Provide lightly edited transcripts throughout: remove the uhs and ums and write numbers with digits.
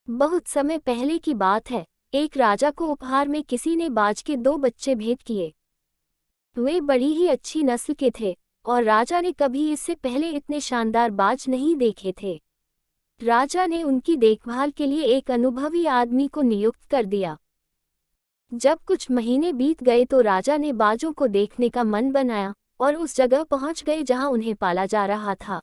बहुत समय पहले की बात है। एक राजा को उपहार में किसी ने बाज के 2 बच्चे भेंट किए। वे बड़ी ही अच्छी नस्ल के थे और राजा ने कभी इससे पहले इतने शानदार बाज नहीं देखे थे। राजा ने उनकी देखभाल के लिए एक अनुभवी आदमी को नियुक्त कर दिया। जब कुछ महीने बीत गए तो राजा ने बाजों को देखने का मन बनाया और उस जगह पहुंच गए जहां उन्हें पाला जा रहा था।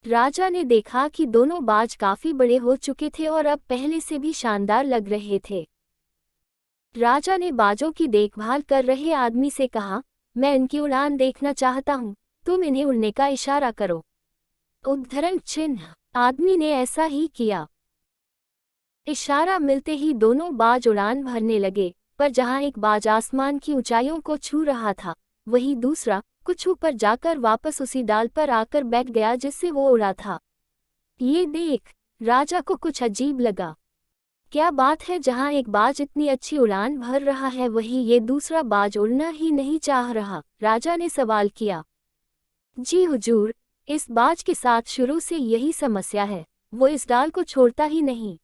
राजा ने देखा कि दोनों बाज काफी बड़े हो चुके थे और अब पहले से भी शानदार लग रहे थे। राजा ने बाजों की देखभाल कर रहे आदमी से कहा, मैं इनकी उड़ान देखना चाहता हूँ, तुम इन्हें उड़ने का इशारा करो। उद्धरण चिन्ह। आदमी ने ऐसा ही किया। इशारा मिलते ही दोनों बाज उड़ान भरने लगे, पर जहाँ एक बाज आसमान की ऊंचाइयों को छू रहा था, वहीं दूसरा कुछ ऊपर जाकर वापस उसी डाल पर आकर बैठ गया जिससे वो उड़ा था। ये देख राजा को कुछ अजीब लगा। क्या बात है, जहाँ एक बाज इतनी अच्छी उड़ान भर रहा है वहीं ये दूसरा बाज उड़ना ही नहीं चाह रहा। राजा ने सवाल किया। जी हुजूर, इस बाज के साथ शुरू से यही समस्या है, वो इस डाल को छोड़ता ही नहीं।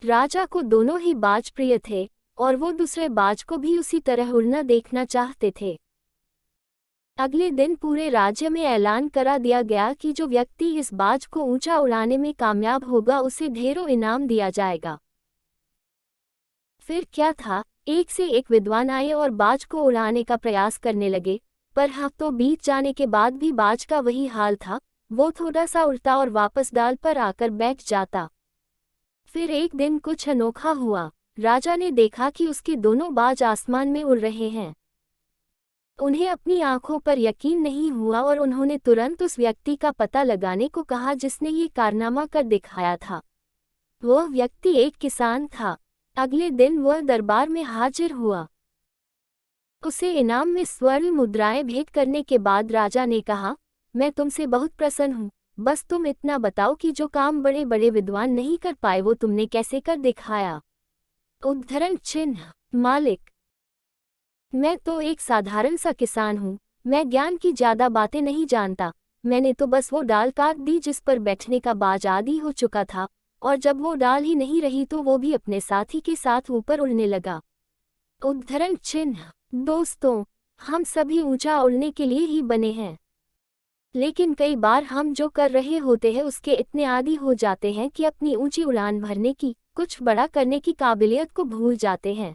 राजा को दोनों ही बाज प्रिय थे और वो दूसरे बाज को भी उसी तरह उड़ना देखना चाहते थे। अगले दिन पूरे राज्य में ऐलान करा दिया गया कि जो व्यक्ति इस बाज को ऊंचा उड़ाने में कामयाब होगा उसे ढेरों इनाम दिया जाएगा। फिर क्या था, एक से एक विद्वान आए और बाज को उड़ाने का प्रयास करने लगे, पर हफ्तों बीत जाने के बाद भी बाज का वही हाल था। वो थोड़ा सा उड़ता और वापस डाल पर आकर बैठ जाता। फिर एक दिन कुछ अनोखा हुआ। राजा ने देखा कि उसके दोनों बाज आसमान में उड़ रहे हैं। उन्हें अपनी आंखों पर यकीन नहीं हुआ और उन्होंने तुरंत उस व्यक्ति का पता लगाने को कहा जिसने ये कारनामा कर दिखाया था। वह व्यक्ति एक किसान था। अगले दिन वह दरबार में हाजिर हुआ। उसे इनाम में स्वर्ण मुद्राएं भेंट करने के बाद राजा ने कहा, मैं तुमसे बहुत प्रसन्न हूँ, बस तुम इतना बताओ कि जो काम बड़े बड़े विद्वान नहीं कर पाए वो तुमने कैसे कर दिखाया। उद्धरण चिन्ह। मालिक, मैं तो एक साधारण सा किसान हूँ, मैं ज्ञान की ज्यादा बातें नहीं जानता। मैंने तो बस वो डाल काट दी जिस पर बैठने का बाज आदी हो चुका था, और जब वो डाल ही नहीं रही तो वो भी अपने साथी के साथ ऊपर उड़ने लगा। उद्धरण चिन्ह। दोस्तों, हम सभी ऊंचा उड़ने के लिए ही बने हैं, लेकिन कई बार हम जो कर रहे होते हैं उसके इतने आदी हो जाते हैं कि अपनी ऊंची उड़ान भरने की, कुछ बड़ा करने की काबिलियत को भूल जाते हैं।